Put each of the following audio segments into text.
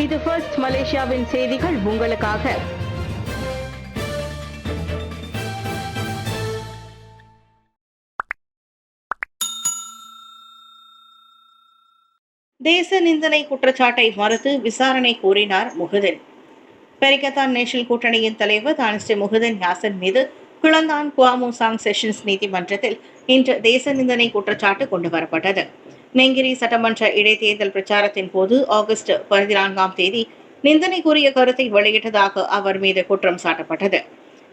இது ஃபர்ஸ்ட் மலேசியாவின் செய்திகள் உங்களுக்காக. தேச நிந்தனை குற்றச்சாட்டை மறுத்து விசாரணை கோரினார் முஹிதீன். பெரிக்கத்தான் நேஷனல் கூட்டணியின் தலைவர் தானிஸ்ரீ முஹிதீன் யாசின் மீது குளந்தான் குவாமுசாங் செஷன்ஸ் நீதிமன்றத்தில் இன்று தேச நிந்தனை குற்றச்சாட்டு கொண்டுவரப்பட்டது. நெங்கிரி சட்டமன்ற இடைத்தேர்தல் பிரச்சாரத்தின் போது ஆகஸ்ட் 14ஆம் தேதி நிந்தனைக்குரிய கருத்தை வெளியிட்டதாக அவர் மீது குற்றம் சாட்டப்பட்டது.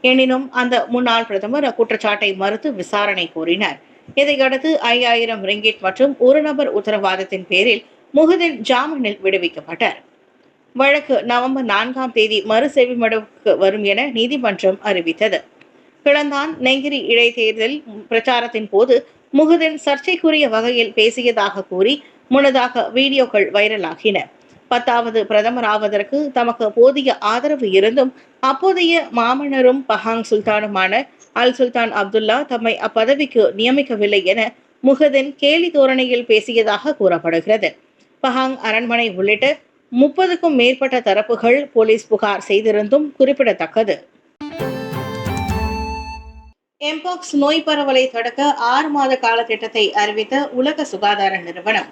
எனினும் அந்த முன்னாள் பிரதமர் அக்குற்றச்சாட்டை மறுத்து விசாரணை கோரினார். இதையடுத்து 5000 ரிங்கிட் மற்றும் ஒரு நபர் உத்தரவாதத்தின் பேரில் முஹிதீன் ஜாமீனில் விடுவிக்கப்பட்டார். வழக்கு நவம்பர் 4ஆம் தேதி மறுசெவிமடுவுக்கு வரும் என நீதிமன்றம் அறிவித்தது. கிளந்தான் நெங்கிரி இடைத்தேர்தல் பிரச்சாரத்தின் போது முஹிதீன் சர்ச்சைக்குரிய வகையில் பேசியதாக கூறி முன்னதாக வீடியோக்கள் வைரலாகின. 10வது பிரதமர் ஆவதற்கு தமக்கு போதிய ஆதரவு இருந்தும் அப்போதைய மாமன்னரும் பஹாங் சுல்தானுமான அல் சுல்தான் அப்துல்லா தம்மை அப்பதவிக்கு நியமிக்கவில்லை என முஹிதீன் கேலி தோரணையில் பேசியதாக கூறப்படுகிறது. பஹாங் அரண்மனை உள்ளிட்ட 30க்கும் மேற்பட்ட தரப்புகள் போலீஸ் புகார் செய்திருந்தும் குறிப்பிடத்தக்கது. எம்பாக்ஸ் நோய் பரவலை தடுக்க 6 மாத கால திட்டத்தை அறிவித்த உலக சுகாதார நிறுவனம்.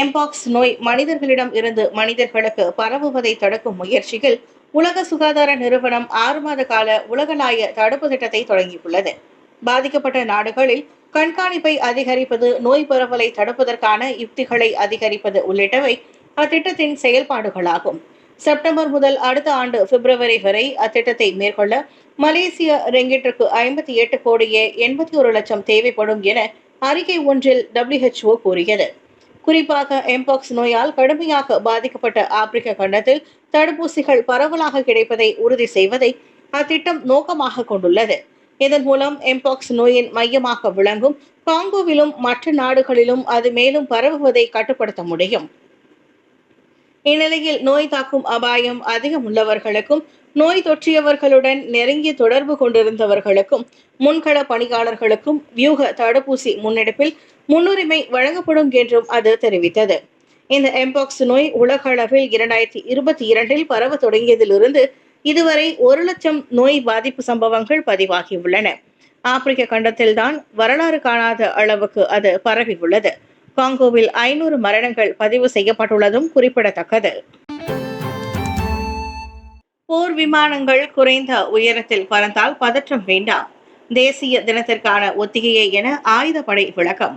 எம்பாக்ஸ் நோய் மனிதர்களிடம் இருந்து மனிதர்களுக்கு பரவுவதை தடுக்கும் முயற்சியில் உலக சுகாதார நிறுவனம் 6 மாத கால உலகளாய தடுப்பு திட்டத்தை தொடங்கியுள்ளது. பாதிக்கப்பட்ட நாடுகளில் கண்காணிப்பை அதிகரிப்பது, நோய் பரவலை தடுப்பதற்கான யுக்திகளை அதிகரிப்பது உள்ளிட்டவை அத்திட்டத்தின் செயல்பாடுகளாகும். செப்டம்பர் முதல் அடுத்த ஆண்டு பிப்ரவரி வரை அத்திட்டத்தை மேற்கொள்ள மலேசிய ரிங்கிட்டுக்கு 58 கோடியே 81 லட்சம் தேவைப்படும் என அறிக்கை ஒன்றில் WHO கூறியது. குறிப்பாக எம்பாக்ஸ் நோயால் கடுமையாக பாதிக்கப்பட்ட ஆப்பிரிக்க கண்டத்தில் தடுப்பூசிகள் பரவலாக கிடைப்பதை உறுதி செய்வதை அத்திட்டம் நோக்கமாக கொண்டுள்ளது. இதன் மூலம் எம்பாக்ஸ் நோயின் மையமாக விளங்கும் காங்கோவிலும் மற்ற நாடுகளிலும் அது மேலும் பரவுவதை கட்டுப்படுத்த முடியும். இந்நிலையில் நோய் தாக்கும் அபாயம் அதிகம் உள்ளவர்களுக்கும், நோய் தொற்றியவர்களுடன் நெருங்கிய தொடர்பு கொண்டிருந்தவர்களுக்கும், முன்கள பணியாளர்களுக்கும் வியூக தடுப்பூசி முன்னெடுப்பில் முன்னுரிமை வழங்கப்படும் என்றும் அது தெரிவித்தது. இந்த எம்பாக்ஸ் நோய் உலக அளவில் 2022 பரவ தொடங்கியதிலிருந்து இதுவரை 1 லட்சம் நோய் பாதிப்பு சம்பவங்கள் பதிவாகியுள்ளன. ஆப்பிரிக்க கண்டத்தில்தான் வரலாறு காணாத அளவுக்கு அது பரவியுள்ளது. காங்கோவில் 500 மரணங்கள் பதிவு செய்யப்பட்டுள்ளதும் குறிப்பிடத்தக்கது. போர் விமானங்கள் குறைந்த உயரத்தில் பறந்தால் பதற்றம் வேண்டாம், தேசிய தினத்திற்கான ஒத்திகையை என ஆயுதப்படை விளக்கம்.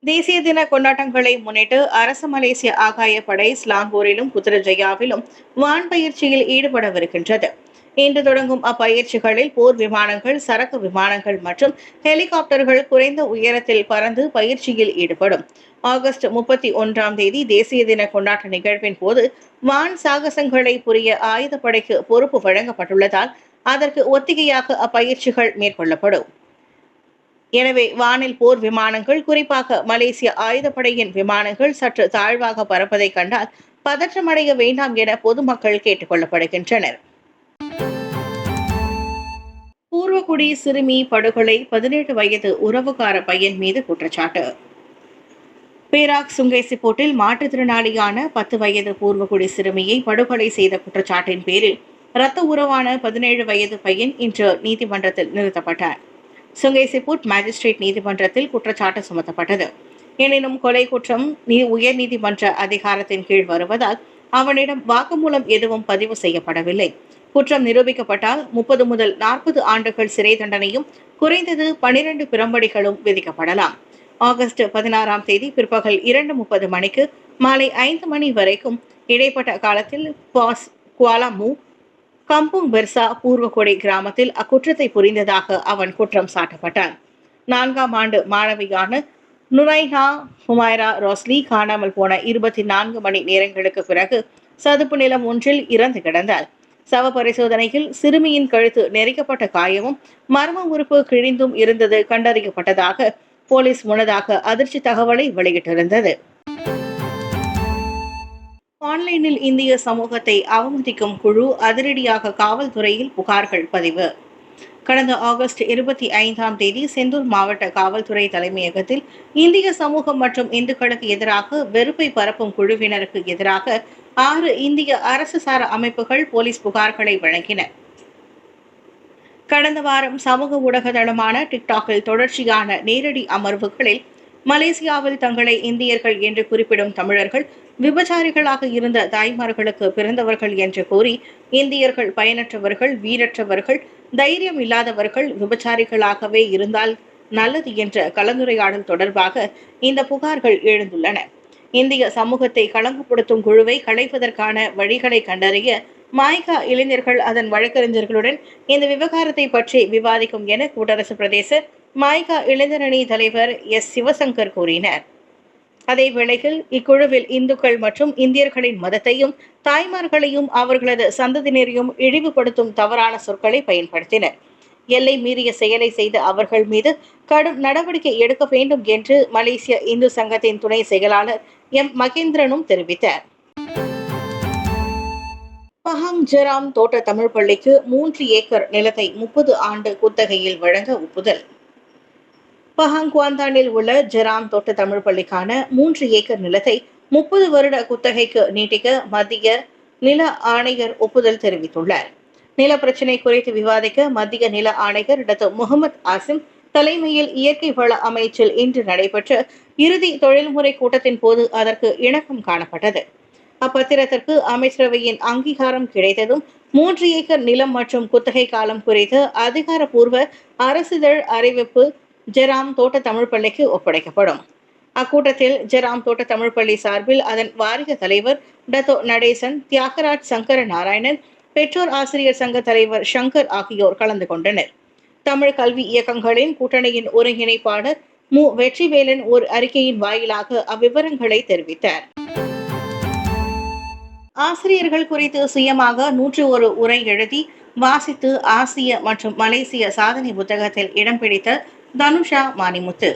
தேசிய தின கொண்டாட்டங்களை முன்னிட்டு அரசு மலேசிய ஆகாயப்படை ஸ்லாங்கூரிலும் புத்ரஜயாவிலும் வான் பயிற்சியில் ஈடுபடவிருக்கின்றது. இன்று தொடங்கும் அப்பயிற்சிகளில் போர் விமானங்கள், சரக்கு விமானங்கள் மற்றும் ஹெலிகாப்டர்கள் குறைந்த உயரத்தில் பறந்து பயிற்சியில் ஈடுபடும். ஆகஸ்ட் 31ஆம் தேதி தேசிய தின கொண்டாட்ட நிகழ்வின் போது வான் சாகசங்களை புரிய ஆயுதப்படைக்கு பொறுப்பு வழங்கப்பட்டுள்ளதால் அதற்கு ஒத்திகையாக அப்பயிற்சிகள் மேற்கொள்ளப்படும். எனவே வானில் போர் விமானங்கள், குறிப்பாக மலேசிய ஆயுதப்படையின் விமானங்கள் சற்று தாழ்வாக பறப்பதை கண்டால் பதற்றமடைய வேண்டாம் என பொதுமக்கள் கேட்டுக் கொள்ளப்படுகின்றனர். பூர்வகுடி சிறுமி படுகொலை, 17 வயது உறவுக்கார பையன் மீது குற்றச்சாட்டு. பேராக் சுங்கைசிப்போட்டில் மாற்றுத்திறனாளியான 10 வயது பூர்வகுடி சிறுமியை படுகொலை செய்த குற்றச்சாட்டின் பேரில் இரத்த உறவான 17 வயது பையன் இன்று நீதிமன்றத்தில் நிறுத்தப்பட்டார். சுங்கைசிப்போட் மேஜிஸ்ட்ரேட் நீதிமன்றத்தில் குற்றச்சாட்டு சுமத்தப்பட்டது. எனினும் கொலை குற்றம் உயர்நீதிமன்ற அதிகாரத்தின் கீழ் வருவதால் அவனிடம் வாக்குமூலம் எதுவும் பதிவு செய்யப்படவில்லை. குற்றம் நிரூபிக்கப்பட்டால் 30 முதல் 40 ஆண்டுகள் சிறை தண்டனையும் குறைந்தது 12 பிரம்படிகளும் விதிக்கப்படலாம். ஆகஸ்ட் 16ஆம் தேதி பிற்பகல் 2:30 மணிக்கு மாலை 5 மணி வரைக்கும் இடைப்பட்ட காலத்தில் பாஸ் குவாலாமு கம்புங் பெர்சா பூர்வகுடி கிராமத்தில் அக்குற்றத்தை புரிந்ததாக அவன் குற்றம் சாட்டப்பட்டான். 4ஆம் ஆண்டு மாணவியான நுரைனா ஹுமைரா ரோஸ்லி காணாமல் போன 24 மணி நேரங்களுக்கு பிறகு சதுப்பு நிலம் ஒன்றில் இறந்து கிடந்தார். சவ பரிசோதனையில் சிறுமியின் கழுத்து நெரிக்கப்பட்ட காயமும் மர்ம உறுப்பு கிழிந்தும் இருந்தது கண்டறியப்பட்டதாக போலீஸ் முன்னதாக அதிர்ச்சி தகவலை வெளியிட்டிருந்தது. ஆன்லைனில் இந்திய சமூகத்தை அவமதிக்கும் குழு, அதிரடியாக காவல்துறையில் புகார்கள் பதிவு. கடந்த ஆகஸ்ட் 25ஆம் தேதி செந்தூர் மாவட்ட காவல்துறை தலைமையகத்தில் இந்திய சமூகம் மற்றும் இந்துக்களுக்கு எதிராக வெறுப்பை பரப்பும் குழுவினருக்கு எதிராக 6 இந்திய அரசு சாரா அமைப்புகள் போலீஸ் புகார்களை வழங்கின. கடந்த வாரம் சமூக ஊடக தளமான டிக்டாக்கில் தொடர்ச்சியான நேரடி அமர்வுகளில் மலேசியாவில் தங்களை இந்தியர்கள் என்று குறிப்பிடும் தமிழர்கள் விபச்சாரிகளாக இருந்த தாய்மார்களுக்கு பிறந்தவர்கள் என்று கூறி இந்தியர்கள் பயனற்றவர்கள், வீரற்றவர்கள், தைரியம் இல்லாதவர்கள், விபச்சாரிகளாகவே இருந்தால் நல்லது என்ற கலந்துரையாடல் தொடர்பாக இந்த புகார்கள் எழுந்துள்ளன. இந்திய சமூகத்தை களங்கப்படுத்தும் குழுவை களைப்பதற்கான வழிகளை கண்டறிய மாய்கா இளைஞர்கள் அதன் வழக்கறிஞர்களுடன் இந்த விவகாரத்தை பற்றி விவாதிக்கும் என கூட்டரசு பிரதேச மாய்கா இளைஞரணி தலைவர் எஸ். சிவசங்கர் கூறினார். அதே வேளையில் இக்குழுவில் இந்துக்கள் மற்றும் இந்தியர்களின் மதத்தையும் தாய்மார்களையும் அவர்களது சந்ததியினரையும் இழிவுபடுத்தும் தவறான சொற்களை பயன்படுத்தினர். எல்லை மீறிய செயலை செய்த அவர்கள் மீது கடும் நடவடிக்கை எடுக்க வேண்டும் என்று மலேசிய இந்து சங்கத்தின் துணை செயலாளர் எம். மகேந்திரனும் தெரிவித்தார். பஹாங் ஜெராம் தோட்ட தமிழ் பள்ளிக்கு 3 ஏக்கர் நிலத்தை 30 ஆண்டு குத்தகையில் வழங்க ஒப்புதல். பஹாங் குவாந்தானில் உள்ள ஜெராம் தோட்ட தமிழ் பள்ளிக்கான 3 ஏக்கர் நிலத்தை 30 வருட குத்தகைக்கு நீட்டிக்க மத்திய நில ஆணையர் ஒப்புதல் தெரிவித்துள்ளார். நில பிரச்சினை குறித்து விவாதிக்க மத்திய நில ஆணையர் டாக்டர் முகமது ஆசிம் தலைமையில் இயற்கை வள அமைச்சில் இன்று நடைபெற்ற இறுதி தொழில்முறை கூட்டத்தின் போது அதற்கு இணக்கம் காணப்பட்டது. அப்பத்திரத்திற்கு அமைச்சரவையின் அங்கீகாரம் கிடைத்ததும் 3 ஏக்கர் நிலம் மற்றும் குத்தகை காலம் குறித்த அதிகாரப்பூர்வ அரசிதழ் அறிவிப்பு ஜெராம் தோட்ட தமிழ் பள்ளிக்கு ஒப்படைக்கப்படும். அக்கூட்டத்தில் ஜெராம் தோட்ட தமிழ் பள்ளி சார்பில் அதன் வாரிய தலைவர் டத்தோ நடேசன், தியாகராஜ் சங்கர நாராயணன், பெற்றோர் ஆசிரியர் சங்க தலைவர் சங்கர் ஆகியோர் கலந்து கொண்டனர். தமிழ் கல்வி இயக்கங்களின் கூட்டணியின் ஒருங்கிணைப்பாளர் மு. வெற்றிவேலன் ஒரு அறிக்கையின் வாயிலாக அவ்விவரங்களை தெரிவித்தார். ஆசிரியர்கள் குறித்து சுயமாக 101 உரை எழுதி வாசித்து ஆசிய மற்றும் மலேசிய சாதனை புத்தகத்தில் இடம் பிடித்த தனுஷா மானிமுத்து.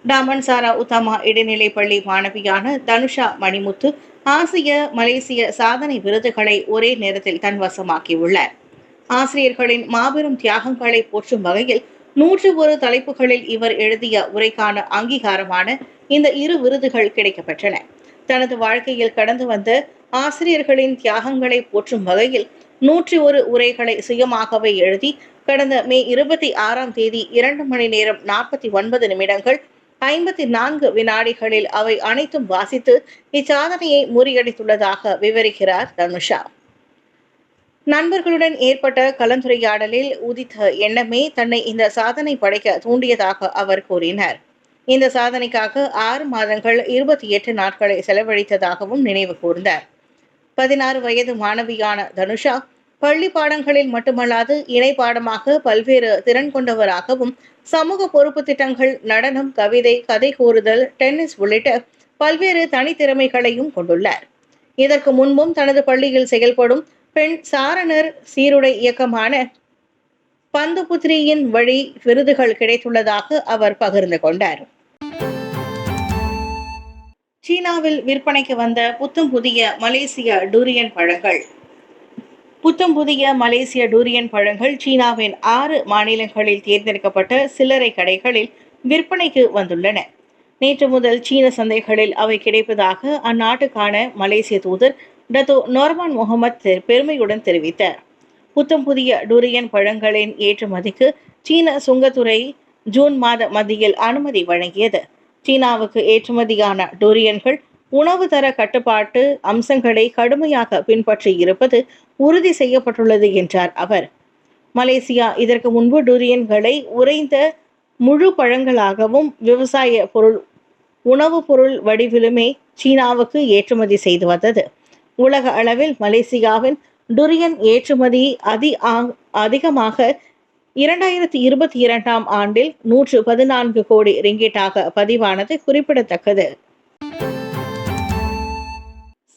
டாமன்சாரா உத்தமா இடைநிலை பள்ளி மாணவியான தனுஷா மணிமுத்து ஆசிய மலேசிய சாதனை விருதுகளை ஒரே நேரத்தில் தன்வசமாக்கியுள்ளார். ஆசிரியர்களின் மாபெரும் தியாகங்களை போற்றும் வகையில் 101 தலைப்புகளில் இவர் எழுதிய உரைக்கான அங்கீகாரமான இந்த 2 விருதுகள் கிடைக்கப்பெற்றன. தனது வாழ்க்கையில் கடந்து வந்த ஆசிரியர்களின் தியாகங்களை போற்றும் வகையில் 101 உரைகளை சுயமாகவே எழுதி கடந்த மே 26ஆம் தேதி 2 மணி நேரம் 49 நிமிடங்கள் 54 வினாடிகளில் அவை அனைத்தும் வாசித்து இச்சாதனையை முறியடித்துள்ளதாக விவரிக்கிறார் தனுஷா. நண்பர்களுடன் ஏற்பட்ட கலந்துரையாடலில் உதித்த எண்ணமே தன்னை இந்த சாதனை படைக்க தூண்டியதாக அவர் கூறினார். இந்த சாதனைக்காக 6 மாதங்கள் 28 நாட்களை செலவழித்ததாகவும் நினைவு கூர்ந்தார். 16 வயது மாணவியான தனுஷா பள்ளி பாடங்களில் மட்டுமல்லாது இணை பாடமாக பல்வேறு திறன் கொண்டவராகவும் சமூக பொறுப்பு திட்டங்கள், நடனம், கவிதை, கதை கூறுதல், டென்னிஸ் உள்ளிட்ட பல்வேறு தனித்திறமைகளையும் கொண்டுள்ளார். இதற்கு முன்பும் தனது பள்ளியில் செயல்படும் பெண் சாரணர் சீருடை இயக்கமான பந்துபுத்ரியின் வழி விருதுகள் கிடைத்துள்ளதாக அவர் பகிர்ந்து கொண்டார். சீனாவில் விற்பனைக்கு வந்த புத்தம் புதிய மலேசிய டூரியன் பழங்கள். புத்தம் புதிய மலேசிய டூரியன் பழங்கள் சீனாவின் 6 மாநிலங்களில் தேர்ந்தெடுக்கப்பட்ட சில்லறை கடைகளில் விற்பனைக்கு வந்துள்ளன. நேற்று முதல் சீன சந்தைகளில் அவை கிடைப்பதாக அந்நாட்டுக்கான மலேசிய தூதர் டத்தோ நோர்மான் முகமது பெருமையுடன் தெரிவித்தார். புத்தம் புதிய டூரியன் பழங்களின் ஏற்றுமதிக்கு சீன சுங்கத்துறை ஜூன் மாத மத்தியில் அனுமதி வழங்கியது. சீனாவுக்கு ஏற்றுமதியான டூரியன்கள் உணவு தர கட்டுப்பாட்டு அம்சங்களை கடுமையாக பின்பற்றி இருப்பது உறுதி செய்யப்பட்டுள்ளது என்றார் அவர். மலேசியா இதற்கு முன்பு டூரியன்களை உறைந்த முழு பழங்களாகவும் விவசாய பொருள், உணவுப் பொருள் வடிவிலுமே சீனாவுக்கு ஏற்றுமதி செய்து வந்தது. உலக அளவில் மலேசியாவின் டூரியன் ஏற்றுமதி அதிகமாக 2022ஆம் ஆண்டில் 114 கோடி ரிங்கிட்டாக பதிவானது குறிப்பிடத்தக்கது.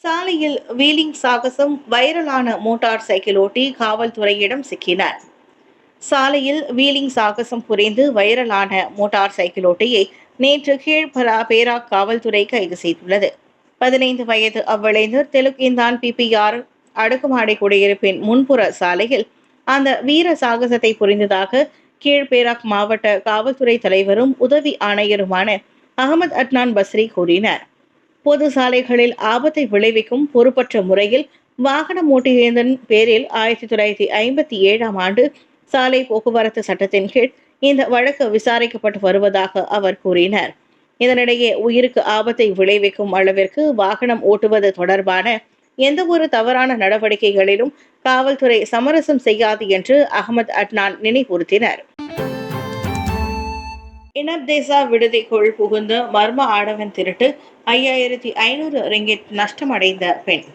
சாலையில் வீலிங் சாகசம், வைரலான மோட்டார் சைக்கிள் ஓட்டி காவல்துறையிடம் சிக்கினார். சாலையில் வீலிங் சாகசம் புரிந்து வைரலான மோட்டார் சைக்கிள் ஓட்டியை நேற்று கீழ்பரா பேராக் காவல்துறை கைது செய்துள்ளது. 15 வயது அவ்விளைஞர் தெலுக்கிந்தான் PPR அடுக்குமாடி குடியிருப்பின் முன்புற சாலையில் அந்த வீர சாகசத்தை புரிந்ததாக கீழ்பேராக் மாவட்ட காவல்துறை தலைவரும் உதவி ஆணையருமான அகமது அட்னான் பஸ்ரி கூறினார். பொது சாலைகளில் ஆபத்தை விளைவிக்கும் பொறுப்பற்ற முறையில் வாகனம் ஓட்டியதன் பேரில் 1957ஆம் ஆண்டு சாலை போக்குவரத்து சட்டத்தின் கீழ் இந்த வழக்கு விசாரிக்கப்பட்டு வருவதாக அவர் கூறினார். இதனிடையே உயிருக்கு ஆபத்தை விளைவிக்கும் அளவிற்கு வாகனம் ஓட்டுவது தொடர்பான எந்தவொரு தவறான நடவடிக்கைகளிலும் காவல்துறை சமரசம் செய்யாது என்று அகமது அட்னான் நினைவுறுத்தினார். இனப்தேசா விடுதிக்குள் புகுந்து மர்ம ஆடவன் திருட்டு 5500 ரிங்கிட் நஷ்டமடைந்த பெண்.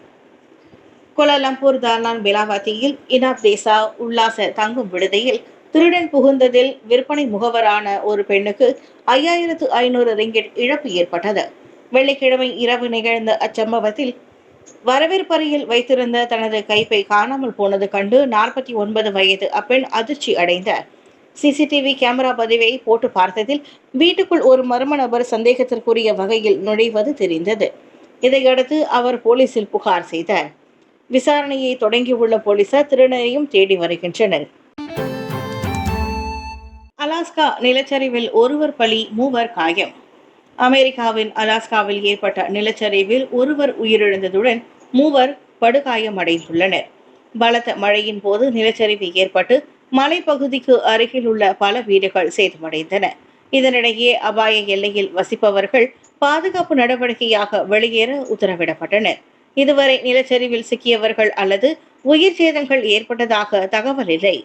கோலாலம்பூர் தாலான் பெலாவதியில் இனப்தேசா உல்லாச தங்கும் விடுதியில் திருடன் புகுந்ததில் விற்பனை முகவரான ஒரு பெண்ணுக்கு 5500 ரிங்கிட் இழப்பு ஏற்பட்டது. வெள்ளிக்கிழமை இரவு நிகழ்ந்த அச்சம்பவத்தில் வரவேற்பறையில் வைத்திருந்த தனது கைப்பை காணாமல் போனது கண்டு 49 வயது அப்பெண் அதிர்ச்சி அடைந்தார். சிசிடிவி கேமரா பதிவை போட்டு பார்த்ததில் வீட்டுக்குள் ஒரு மர்ம நபர் சந்தேகத்திற்குரிய வகையில் நுழைவது தெரிந்தது. இதையடுத்து அவர் போலீசில் புகார் செய்தார். விசாரணையை தொடங்கியுள்ள போலீசார் திருடனையும் தேடி வருகின்றனர். அலாஸ்கா நிலச்சரிவில் ஒருவர் பலி, 3 காயம். அமெரிக்காவின் அலாஸ்காவில் ஏற்பட்ட நிலச்சரிவில் ஒருவர் உயிரிழந்ததுடன் 3 படுகாயமடைந்துள்ளனர். பலத்த மழையின் போது நிலச்சரிவு ஏற்பட்டு மலைப்பகுதிக்கு அருகில் உள்ள பல வீடுகள் சேதமடைந்தன. இதனிடையே அபாய எல்லையில் வசிப்பவர்கள் பாதுகாப்பு நடவடிக்கையாக வெளியேற உத்தரவிடப்பட்டனர். இதுவரை நிலச்சரிவில் சிக்கியவர்கள் அல்லது உயிர் சேதங்கள் ஏற்பட்டதாக தகவல் இல்லை.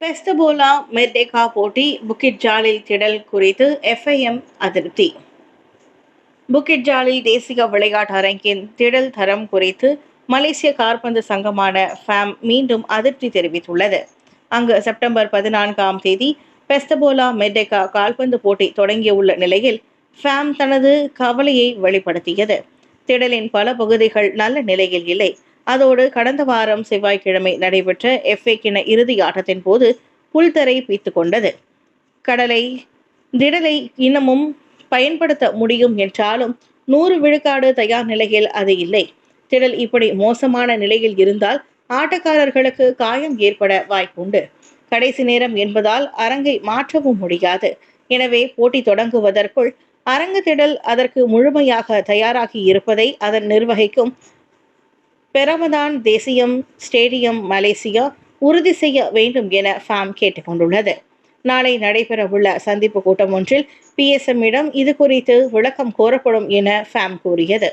பெஸ்தபோலா மெர்டேகா போட்டி புக்கிட் ஜாலில் திடல் குறித்து FIM அதிருப்தி. புக்கிட் ஜாலில் தேசிய விளையாட்டு அரங்கின் திடல் தரம் குறித்து மலேசிய காற்பந்து சங்கமான FAM மீண்டும் அதிருப்தி தெரிவித்துள்ளது. அங்கு செப்டம்பர் 14ஆம் தேதி பெஸ்தபோலா மெர்டேகா கால்பந்து போட்டி தொடங்கியுள்ள நிலையில் FAM தனது கவலையை வெளிப்படுத்தியது. திடலின் பல பகுதிகள் நல்ல நிலையில் இல்லை. அதோடு கடந்த வாரம் செவ்வாய்க்கிழமை நடைபெற்ற FA கிண இறுதி ஆட்டத்தின் போது புல்தரை பீத்து கொண்டது. திடலை இன்னமும் பயன்படுத்த முடியும் என்றாலும் 100 விழுக்காடு தயார் நிலையில் அது இல்லை. திடல் இப்படி மோசமான நிலையில் இருந்தால் ஆட்டக்காரர்களுக்கு காயம் ஏற்பட வாய்ப்புண்டு. கடைசி நேரம் என்பதால் அரங்கை மாற்றவும் முடியாது. எனவே போட்டி தொடங்குவதற்குள் அரங்கு திடல் அதற்கு முழுமையாக தயாராகி இருப்பதை அதன் நிர்வகிக்கும் பெரமதான் தேசியம் ஸ்டேடியம் மலேசியா உறுதி செய்ய வேண்டும் என FAM கேட்டுக்கொண்டுள்ளது. நாளை நடைபெறவுள்ள சந்திப்பு கூட்டம் ஒன்றில் PSM-இடம் இது குறித்து விளக்கம் கோரப்படும் என FAM கூறியது.